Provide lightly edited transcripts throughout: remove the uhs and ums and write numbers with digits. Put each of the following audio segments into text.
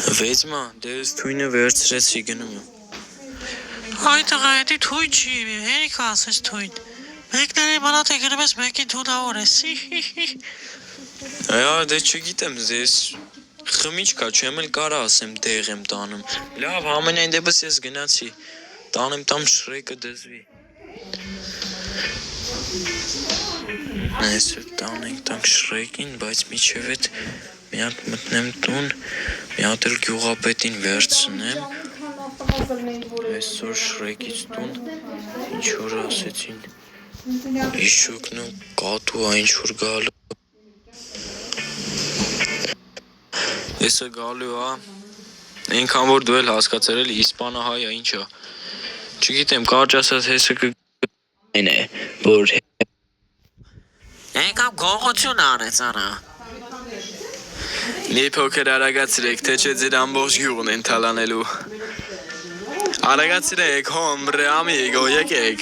Վեծմա, դե ես թույնը վերցրեցի գնում եմ։ Այդ տղայետի թույն չի, հերիք ասես թույն։ Մեկների բանատ է գրում ես մեկին թունավոր ես։ Այա, դե չգիտեմ, ես խմիչք կա, չեմ էլ կարա ասեմ դեղ եմ տանում։ Լավ, ամենայն դեպս ես գնացի, տանեմ տամ շրեկը դզվի։ Այսօր տանենք տանք շրեկին, բայց միջև էդ մի հատ մտնեմ տուն, մի հատ էլ գյուղապետին վերցնեմ։ Այսօր շրեկից տուն ինչ-որ ասեցին, իշուկն ու կատու ինչ-որ գալու։ Եսը գալու հա, ենքան որ դու էլ հասկացել էլ իսպանահայ է ինչա, չգիտեմ կարճ ասած հեսը կգ***ն է, որ Եկամ գողություն արեց արա։ Մի փոքր արագացրեք, թե չէ ձեր ամբողջ գյուղն են թալանելու։ Արագացրեք, հոմբրե ամիգո, եկեք։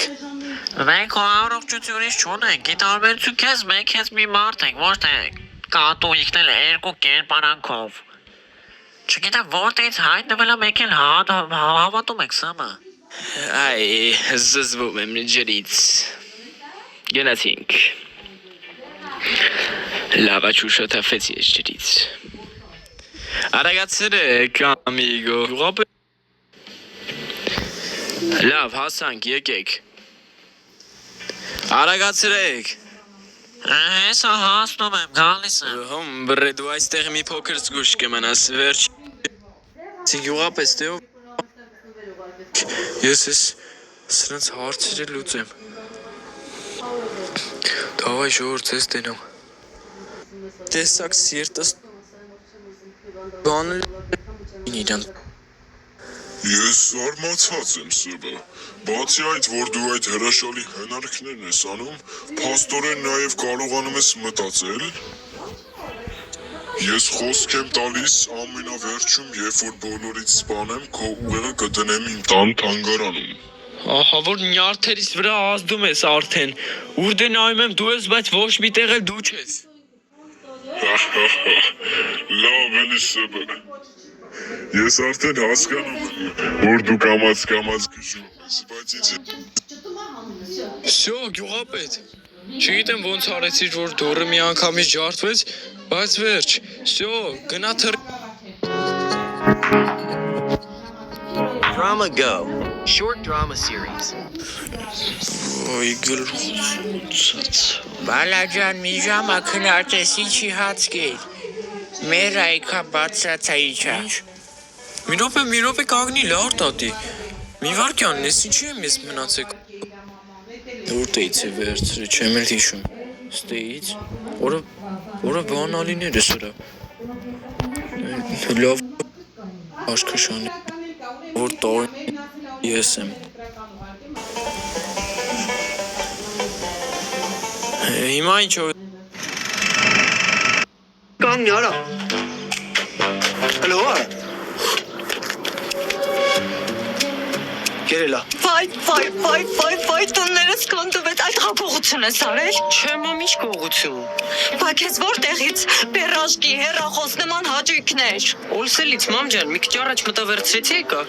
Մենք հո առողջությունից չունենք, գիտարբերություն քեզ մենք ես մի մարդ ենք, ոչ թե կատու իկնել երկու կերպարանքով։ Չգիտեմ որտեղից հայտնվել է մեկ էլ հավատում եք սամը։ Այ, զզվում եմ ջրից։ Գնացինք։ Լավ աչուշաթափեցի ես ջրից։ Արագացրեք, ամիգո։ Լավ, հասանք, եկեք։ Արագացրեք։ Հեսա հասնում եմ, գալիս եմ։ Հոմբրե, դու այստեղ մի փոքր զգուշ կմնաս, վերջ գյուղապես թե ես ես սրանց հարցերը լուծեմ։ Դավայ ժողովուրդ ես տենամ։ Տեսակ սիրտս բանել իրան։ Ես զարմացած եմ սբը, բացի այդ, որ դու այդ հրաշալի հնարքներն ես անում, փաստորեն նաև կարողանում ես մտածել։ Ես խոսք եմ տալիս ամենավերջում, երբ որ բոլորից սպանեմ, քո ուղեղը կդնեմ իմ տան թանգարանում։ Ահա որ նյարդերից վրա ազդում ես արդեն, ուր դե նայում եմ դու ես, բայց ոչ մի տեղ էլ դու չես։ Լավ էլի սբը, ես արդեն հասկանում եմ, որ դու կամաց գժում ես, բայց ինձ Всё, գյուղապետ, չգիտեմ ոնց արեցիր, որ դորը մի անգամից ջարդվեց, բայց վերջ, всё, գնա թր... Drama Go, short drama series. Ոյ գլխուց Բալաջան մի ժամա քնարտեսի չի հացկել։ Մեր այքա բացրացա իչաչ։ Մի րոպե կագնի լար տատի, մի վարկյանն ես ինչի եմ ես մնացեք։ Որտեղից է վերցրը, չեմ էլ հիշում, ստեից, որը բանալիներ է սրա, լավ աշկաշանի, որ տարին ես եմ։ Հիմա ինչով Կանգնի արա։ Հլո արա։ Գերելա։ Վայ, տուններս կոնդվեց, այդ հապողություն ես արել։ Չեմ ամիշ կողություն։ Բա քեզ որտեղից բերաշկի հեռախոս նման հաճույքներ։ Օլսելից մամ ջան, մի քիչ առաջ մտա վերցրեցի եկա։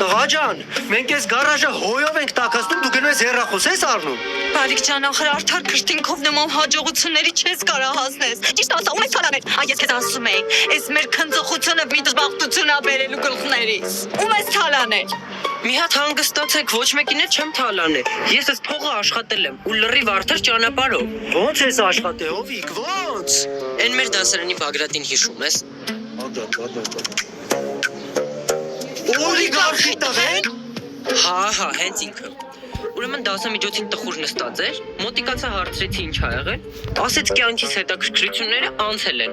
Տղա ջան, մենք այս գարաժը հոյով ենք տակածնում, դու գնում ես հեռախոս ես առնում։ Բալիկ ջան, ախր արդար քրտինքով նման հաջողությունների չես կարա հասնես։ Ճիշտ ասա, ում ես թալանել։ Այ ես քեզ ասում էի, այս մեր քնձողությունը մի դժբախտություն ա բերելու գլխներից։ Ում ես թալանել։ Մի հատ հանգստացեք, ոչ մեկին էլ չեմ թալանել։ Ես այս փողը աշխատել եմ ու լրիվ արդար ճանապարհով։ Ո՞նց ես աշխատել, Հովիկ, ո՞նց։ Էն մեր դասարանի Բագրատին հիշում ես։ Օլիգարխի տղեն։ Հա, հենց ինքը։ Ուրեմն դասամիջոցին տխուր նստած էր, մոտիկացա հարցրեցի ինչ ա եղել, ասեց կյանքիս հետաքրքրությունները անցել են։